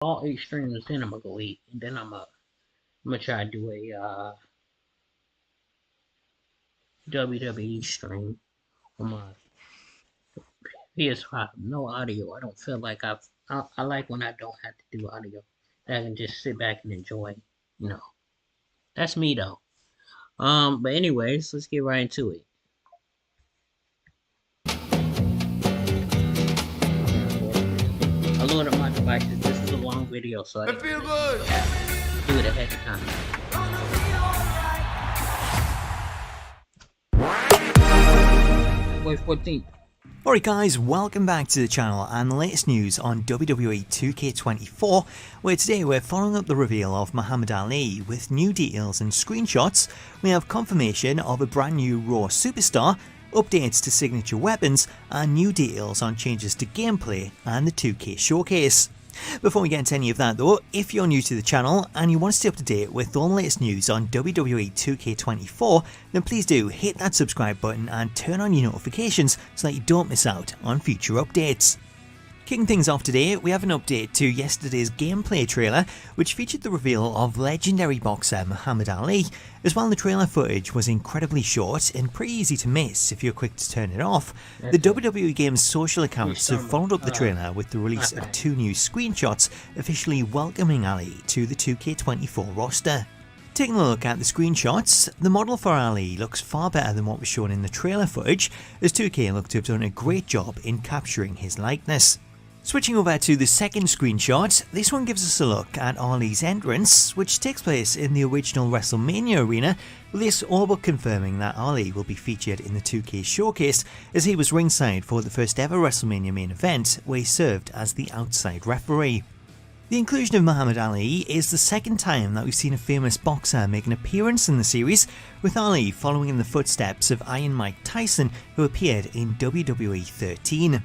all 8 streams, then I'm gonna go eat, and then I'm gonna try to do a WWE stream on my PS5. No audio. I don't feel like I like when I don't have to do audio. That I can just sit back and enjoy. You know, that's me though. But anyways, let's get right into it. I loaded my devices. This is a long video, so I feel good. Do it ahead of time. Boy 14. Alright guys, welcome back to the channel and the latest news on WWE 2K24, where today we're following up the reveal of Muhammad Ali with new details and screenshots. We have confirmation of a brand new Raw superstar, updates to signature weapons, and new details on changes to gameplay and the 2K showcase. Before we get into any of that though, if you're new to the channel and you want to stay up to date with all the latest news on WWE 2K24, then please do hit that subscribe button and turn on your notifications so that you don't miss out on future updates. Kicking things off today, we have an update to yesterday's gameplay trailer, which featured the reveal of legendary boxer Muhammad Ali. As well, the trailer footage was incredibly short and pretty easy to miss if you're quick to turn it off. The WWE game's social accounts have followed up the trailer with the release of 2 new screenshots officially welcoming Ali to the 2K24 roster. Taking a look at the screenshots, the model for Ali looks far better than what was shown in the trailer footage, as 2K look to have done a great job in capturing his likeness. Switching over to the second screenshot, this one gives us a look at Ali's entrance, which takes place in the original WrestleMania arena, with this all but confirming that Ali will be featured in the 2K showcase, as he was ringside for the first ever WrestleMania main event, where he served as the outside referee. The inclusion of Muhammad Ali is the second time that we've seen a famous boxer make an appearance in the series, with Ali following in the footsteps of Iron Mike Tyson, who appeared in WWE 13.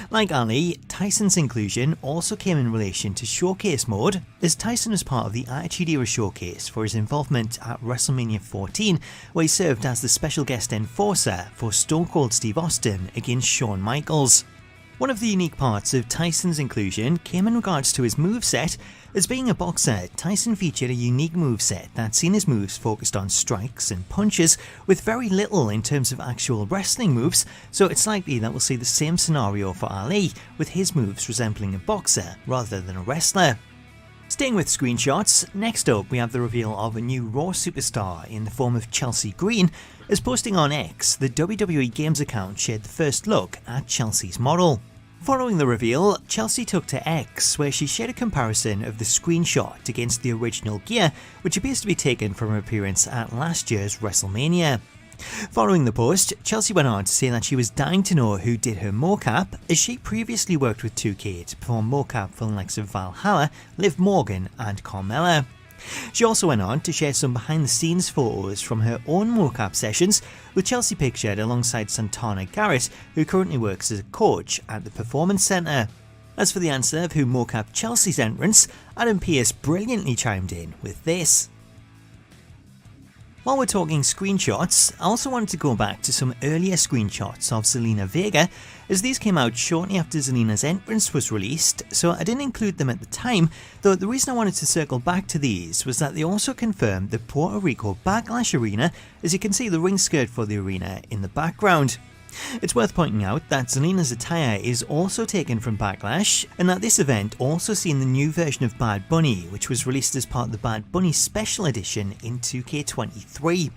Like Ali, Tyson's inclusion also came in relation to Showcase mode, as Tyson was part of the Attitude Era Showcase for his involvement at WrestleMania 14, where he served as the special guest enforcer for Stone Cold Steve Austin against Shawn Michaels. One of the unique parts of Tyson's inclusion came in regards to his moveset. As being a boxer, Tyson featured a unique moveset that's seen his moves focused on strikes and punches, with very little in terms of actual wrestling moves, so it's likely that we'll see the same scenario for Ali, with his moves resembling a boxer rather than a wrestler. Staying with screenshots, next up we have the reveal of a new Raw superstar in the form of Chelsea Green, as posting on X, the WWE Games account shared the first look at Chelsea's model. Following the reveal, Chelsea took to X, where she shared a comparison of the screenshot against the original gear, which appears to be taken from her appearance at last year's WrestleMania. Following the post, Chelsea went on to say that she was dying to know who did her mocap, as she previously worked with 2K to perform mocap for the likes of Valhalla, Liv Morgan and Carmella. She also went on to share some behind the scenes photos from her own mocap sessions, with Chelsea pictured alongside Santana Garrett, who currently works as a coach at the Performance Centre. As for the answer of who mocapped Chelsea's entrance, Adam Pearce brilliantly chimed in with this. While we're talking screenshots, I also wanted to go back to some earlier screenshots of Zelina Vega, as these came out shortly after Zelina's entrance was released, so I didn't include them at the time, though the reason I wanted to circle back to these was that they also confirmed the Puerto Rico Backlash arena, as you can see the ring skirt for the arena in the background. It's worth pointing out that Zelina's attire is also taken from Backlash, and that this event also seen the new version of Bad Bunny, which was released as part of the Bad Bunny Special Edition in 2K23.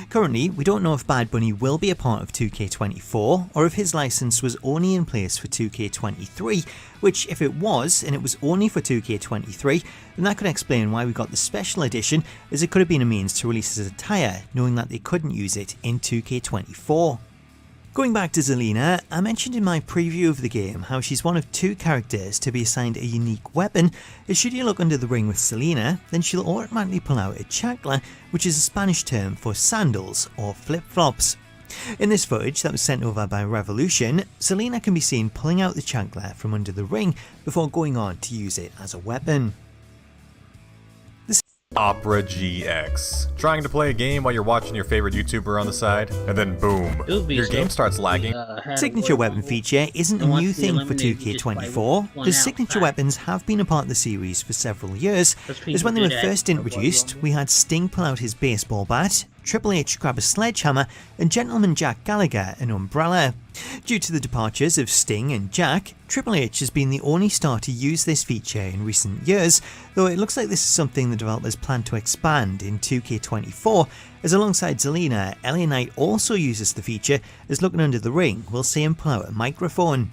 Currently, we don't know if Bad Bunny will be a part of 2K24, or if his license was only in place for 2K23, which if it was, and it was only for 2K23, then that could explain why we got the Special Edition, as it could have been a means to release his attire, knowing that they couldn't use it in 2K24. Going back to Zelina, I mentioned in my preview of the game how she's one of 2 characters to be assigned a unique weapon, as should you look under the ring with Zelina, then she'll automatically pull out a chancla, which is a Spanish term for sandals or flip-flops. In this footage that was sent over by Revolution, Zelina can be seen pulling out the chancla from under the ring before going on to use it as a weapon. Opera GX. Trying to play a game while you're watching your favorite YouTuber on the side, and then boom, your game starts lagging. Signature weapon feature isn't a new thing for 2K24, as signature weapons have been a part of the series for several years, as when they were first introduced, we had Sting pull out his baseball bat, Triple H grab a sledgehammer, and Gentleman Jack Gallagher an umbrella. Due to the departures of Sting and Jack, Triple H has been the only star to use this feature in recent years, though it looks like this is something the developers plan to expand in 2K24, as alongside Zelina, LA Knight also uses the feature, as looking under the ring we'll see him pull out a microphone.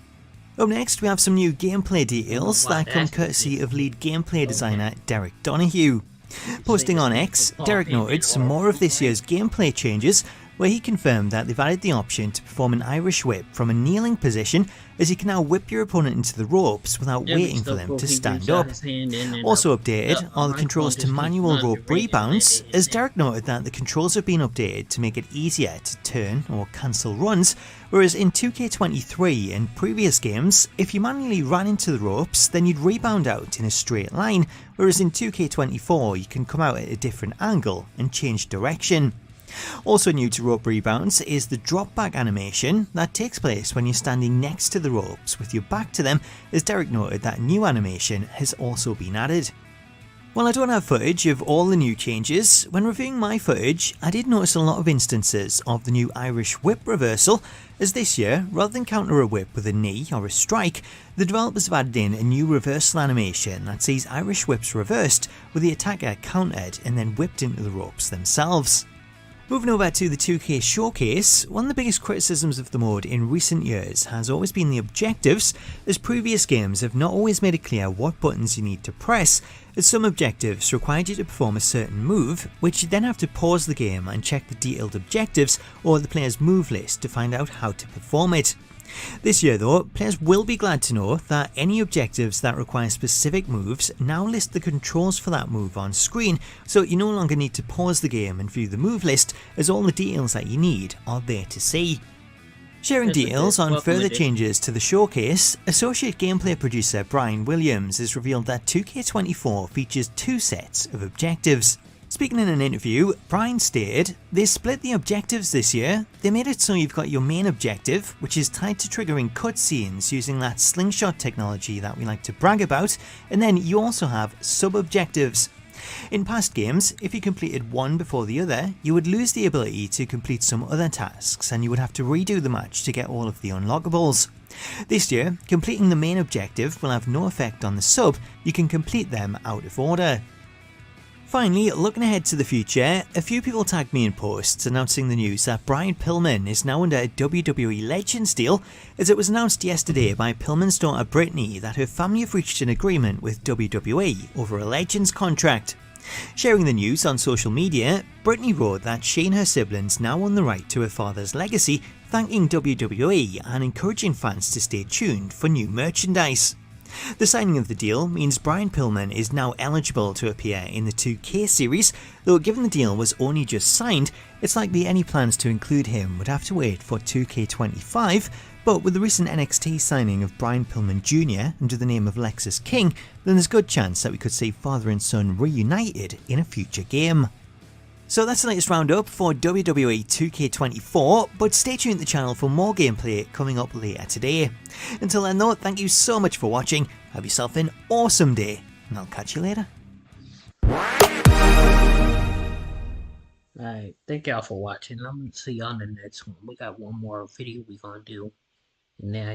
Up next we have some new gameplay details that come courtesy of lead gameplay designer Derek Donahue. Posting on X, Derek noted some more of this year's gameplay changes, where he confirmed that they've added the option to perform an Irish whip from a kneeling position, as you can now whip your opponent into the ropes without waiting for them to stand up. Also updated are the controls to manual rope rebounds, as Derek noted that the controls have been updated to make it easier to turn or cancel runs, whereas in 2K23 and previous games, if you manually ran into the ropes, then you'd rebound out in a straight line, whereas in 2K24 you can come out at a different angle and change direction. Also new to rope rebounds is the drop back animation that takes place when you're standing next to the ropes with your back to them, as Derek noted that new animation has also been added. While I don't have footage of all the new changes, when reviewing my footage I did notice a lot of instances of the new Irish whip reversal, as this year, rather than counter a whip with a knee or a strike, the developers have added in a new reversal animation that sees Irish whips reversed with the attacker countered and then whipped into the ropes themselves. Moving over to the 2K Showcase, one of the biggest criticisms of the mode in recent years has always been the objectives, as previous games have not always made it clear what buttons you need to press, as some objectives required you to perform a certain move, which you then have to pause the game and check the detailed objectives or the player's move list to find out how to perform it. This year though, players will be glad to know that any objectives that require specific moves now list the controls for that move on screen, so you no longer need to pause the game and view the move list, as all the details that you need are there to see. Sharing details on further changes to the showcase, associate gameplay producer Brian Williams has revealed that 2K24 features two sets of objectives. Speaking in an interview, Brian stated, "They split the objectives this year. They made it so you've got your main objective, which is tied to triggering cutscenes using that slingshot technology that we like to brag about, and then you also have sub-objectives. In past games, if you completed one before the other, you would lose the ability to complete some other tasks and you would have to redo the match to get all of the unlockables. This year, completing the main objective will have no effect on the sub, you can complete them out of order." Finally, looking ahead to the future, a few people tagged me in posts announcing the news that Brian Pillman is now under a WWE Legends deal, as it was announced yesterday by Pillman's daughter Brittany that her family have reached an agreement with WWE over a Legends contract. Sharing the news on social media, Brittany wrote that she and her siblings now own the right to her father's legacy, thanking WWE and encouraging fans to stay tuned for new merchandise. The signing of the deal means Brian Pillman is now eligible to appear in the 2K series, though given the deal was only just signed, it's likely any plans to include him would have to wait for 2K25, but with the recent NXT signing of Brian Pillman Jr. under the name of Lexus King, then there's a good chance that we could see father and son reunited in a future game. So that's the latest roundup for WWE 2K24, but stay tuned to the channel for more gameplay coming up later today. Until then though, thank you so much for watching, have yourself an awesome day, and I'll catch you later. Alright, thank y'all for watching. I'm gonna see y'all in the next one. We got one more video we gonna do, and then